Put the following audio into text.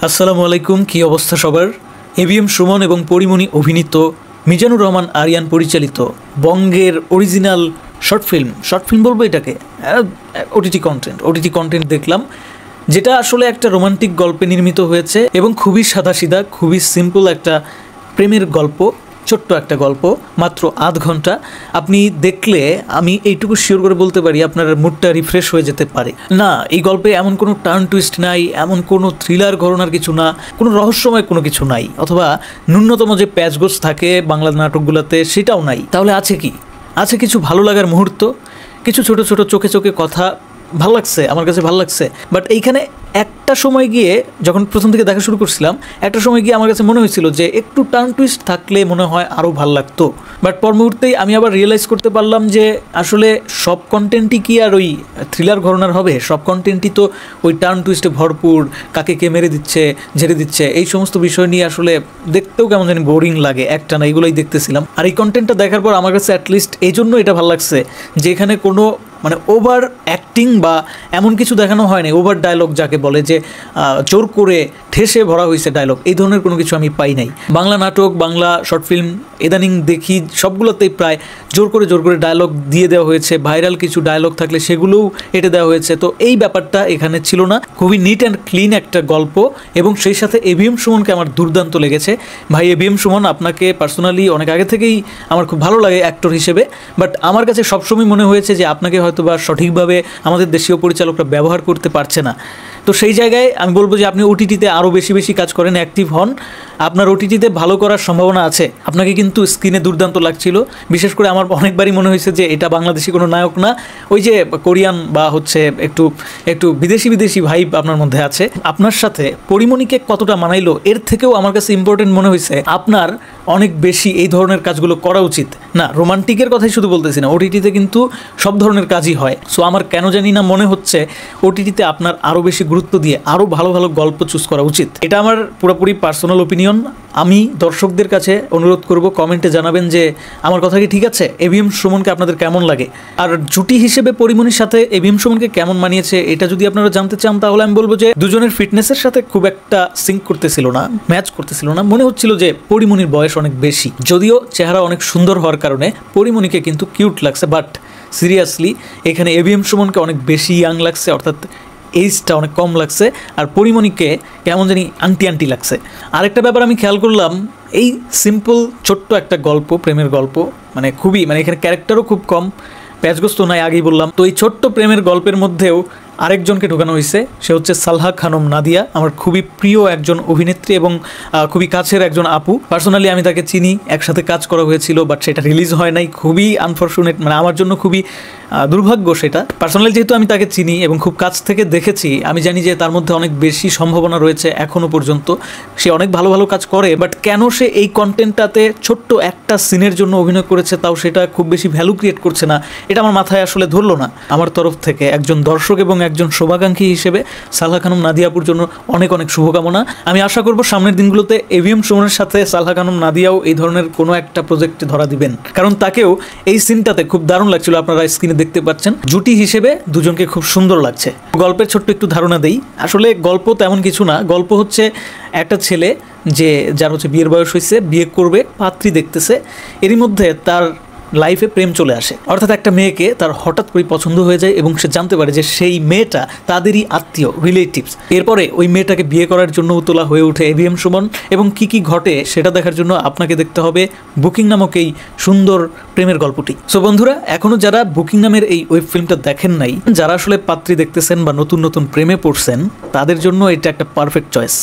আসসালামু আলাইকুম। কি অবস্থা সবার? এবিএম সুমন এবং পরিমণি অভিনীত, মিজানুর রহমান আরিয়ান পরিচালিত বঙ্গের অরিজিনাল শর্ট ফিল্ম বলবো এটাকে, ওটিটি কন্টেন্ট দেখলাম, যেটা আসলে একটা রোমান্টিক গল্পে নির্মিত হয়েছে এবং খুবই সাদাসিধা, খুবই সিম্পল একটা প্রেমের গল্প, ছোট্ট একটা গল্প, মাত্র আধ ঘন্টা। আপনি দেখলে আমি এইটুকু শিওর করে বলতে পারি আপনার মুডটা রিফ্রেশ হয়ে যেতে পারে। না, এই গল্পে এমন কোনো টার্ন টুইস্ট নাই, এমন কোনো থ্রিলার ঘটনার কিছু না, কোনো রহস্যময় কোনো কিছু নাই, অথবা ন্যূনতম যে প্যাচগোছ থাকে বাংলা নাটকগুলোতে সেটাও নাই। তাহলে আছে কি? আছে কিছু ভালো লাগার মুহূর্ত, কিছু ছোট ছোট চোখে চোখে কথা, ভালো লাগছে, আমার কাছে ভালো লাগছে। বাট এইখানে একটা সময় গিয়ে, যখন প্রথম থেকে দেখা শুরু করছিলাম, একটা সময় গিয়ে আমার কাছে মনে হয়েছিল যে একটু টার্ন টুইস্ট থাকলে মনে হয় আরও ভালো লাগতো। বাট পর মুহূর্তেই আমি আবার রিয়েলাইজ করতে পারলাম যে আসলে সব কন্টেন্টই কি আর ওই থ্রিলার ঘটনার হবে? সব কন্টেন্টই তো ওই টার্ন টুইস্টে ভরপুর, কাকে কে মেরে দিচ্ছে, ঝেড়ে দিচ্ছে, এই সমস্ত বিষয় নিয়ে আসলে দেখতেও কেমন জানি বোরিং লাগে, একটা না এগুলোই দেখতেছিলাম। আর এই কন্টেন্টটা দেখার পর আমার কাছে অ্যাটলিস্ট এই জন্য এটা ভালো লাগছে যে এখানে কোনো ওভার অ্যাক্টিং বা এমন কিছু দেখানো হয়নি, ওভার ডায়লগ যাকে বলে, যে জোর করে ঠেসে ভরা হয়েছে ডায়লগ, এই ধরনের কোনো কিছু আমি পাই নাই। বাংলা নাটক, বাংলা শর্ট ফিল্ম ইদানিং দেখি সবগুলোতেই প্রায় জোর করে ডায়লগ দিয়ে দেওয়া হয়েছে, ভাইরাল কিছু ডায়লগ থাকলে সেগুলোও এঁটে দেওয়া হয়েছে। তো এই ব্যাপারটা এখানে ছিল না, খুবই নিট অ্যান্ড ক্লিন একটা গল্প, এবং সেই সাথে এবিএম সুমনকে আমার দুর্দান্ত লেগেছে। ভাই এবিএম সুমন, আপনাকে পার্সোনালি অনেক আগে থেকেই আমার খুব ভালো লাগে অ্যাক্টর হিসেবে, বাট আমার কাছে সবসময় মনে হয়েছে যে আপনাকে হয়তো বা সঠিকভাবে আমাদের দেশীয় পরিচালকরা ব্যবহার করতে পারছে না। তো সেই জায়গায় আমি বলবো যে আপনি ওটিটিতে আরও বেশি কাজ করেন, অ্যাক্টিভ হন, আপনার ওটিটিতে ভালো করার সম্ভাবনা আছে। আপনাকে কিন্তু স্ক্রিনে দুর্দান্ত লাগছিল, বিশেষ করে আমার অনেকবারই মনে হয়েছে যে এটা বাংলাদেশি কোনো নায়ক না, ওই যে কোরিয়ান বা হচ্ছে একটু বিদেশি ভাইব আপনার মধ্যে আছে। আপনার সাথে পরিমণিকে কতটা মানাইলো এর থেকেও আমার কাছে ইম্পর্টেন্ট মনে হয়েছে আপনার অনেক বেশি এই ধরনের কাজগুলো করা উচিত। না, রোমান্টিকের কথাই শুধু বলতেছি না, ওটিটিতে কিন্তু সব ধরনের কাজই হয়। সো আমার কেন জানি না মনে হচ্ছে ওটিটিতে আপনার আরও বেশি গুরুত্ব দিয়ে আরও ভালো গল্প চুজ করা উচিত। এটা আমার পুরোপুরি পার্সোনাল ওপিনিয়ন। আমি দর্শকদের কাছে অনুরোধ করব, কমেন্টে জানাবেন যে আমার কথা কি ঠিক আছে, এবিএম সুমনকে আপনাদের কেমন লাগে, আর জুটি হিসেবে পরিমণির সাথে এবিএম সুমনকে কেমন মানিয়েছে এটা যদি আপনারা জানতে চান, তাহলে আমি বলবো যে দুজনের ফিটনেসের সাথে খুব একটা সিঙ্ক করতেছিল না, ম্যাচ করতেছিল না। মনে হচ্ছিল যে পরিমণির বয়স অনেক বেশি, যদিও চেহারা অনেক সুন্দর হওয়ার কারণে পরিমণিকে কিন্তু কিউট লাগছে, বাট সিরিয়াসলি এখানে এবিএম সুমনকে অনেক বেশি ইয়াং লাগছে, অর্থাৎ এইজটা অনেক কম লাগছে, আর পরিমণিকে কেমন জানি আন্টি লাগছে। আরেকটা ব্যাপার আমি খেয়াল করলাম, এই সিম্পল ছোট্ট একটা গল্প, প্রেমের গল্প, খুবই এখানে ক্যারেক্টারও খুব কম, প্যাচগ্রস্ত নাই, আগেই বললাম। তো এই ছোট্ট প্রেমের গল্পের মধ্যেও আরেকজনকে ঢোকানো হয়েছে, সে হচ্ছে সালহা খানম নাদিয়া, আমার খুবই প্রিয় একজন অভিনেত্রী এবং খুবই কাছের একজন আপু। পার্সোনালি আমি তাকে চিনি, একসাথে কাজ করা হয়েছিল, বাট সেটা রিলিজ হয় নাই, খুবই আনফর্চুনেট, আমার জন্য খুবই দুর্ভাগ্য সেটা। পার্সোনালি যেহেতু আমি তাকে চিনি এবং খুব কাছ থেকে দেখেছি, আমি জানি যে তার মধ্যে অনেক বেশি সম্ভাবনা রয়েছে এখনও পর্যন্ত, সে অনেক ভালো কাজ করে। বাট কেন সে এই কন্টেন্টটাতে ছোট্ট একটা সিনের জন্য অভিনয় করেছে, তাও সেটা খুব বেশি ভ্যালু ক্রিয়েট করছে না, এটা আমার মাথায় আসলে ধরলো না। আমার তরফ থেকে একজন দর্শক এবং একজন শুভাকাঙ্ক্ষী হিসেবে সালহা খানম নাদিয়াপুর জন্য অনেক শুভকামনা। আমি আশা করব সামনের দিনগুলোতে এবিএম সুমনের সাথে সালহা খানম নাদিয়াও এই ধরনের কোনো একটা প্রজেক্টে ধরা দিবেন, কারণ তাকেও এই সিনটাতে খুব দারুণ লাগছিল, আপনারা স্ক্রিনে দেখতে পাচ্ছেন। জুটি হিসেবে দুজনকে খুব সুন্দর লাগছে। গল্পের ছোট্ট একটু ধারণা দেই, আসলে গল্প তেমন কিছু না। গল্প হচ্ছে একটা ছেলে যার হচ্ছে বিয়ের বয়স হয়েছে, বিয়ে করবে, পাত্রী দেখতেছে, এরই মধ্যে তার লাইফে প্রেম চলে আসে, অর্থাৎ একটা মেয়েকে তার হঠাৎ করে পছন্দ হয়ে যায় এবং সে জানতে পারে যে সেই মেয়েটা তাদেরই আত্মীয়, রিলেটিভস। এরপরে ওই মেয়েটাকে বিয়ে করার জন্য উতলা হয়ে ওঠে এবিএম সুমন, এবং কি ঘটে সেটা দেখার জন্য আপনাকে দেখতে হবে বুকিং নামক এই সুন্দর প্রেমের গল্পটি। সো বন্ধুরা, এখনও যারা বুকিং নামের এই ওয়েব ফিল্মটা দেখেন নাই, যারা আসলে পাত্রী দেখতেছেন বা নতুন প্রেমে পড়ছেন, তাদের জন্য এটা একটা পারফেক্ট চয়েস।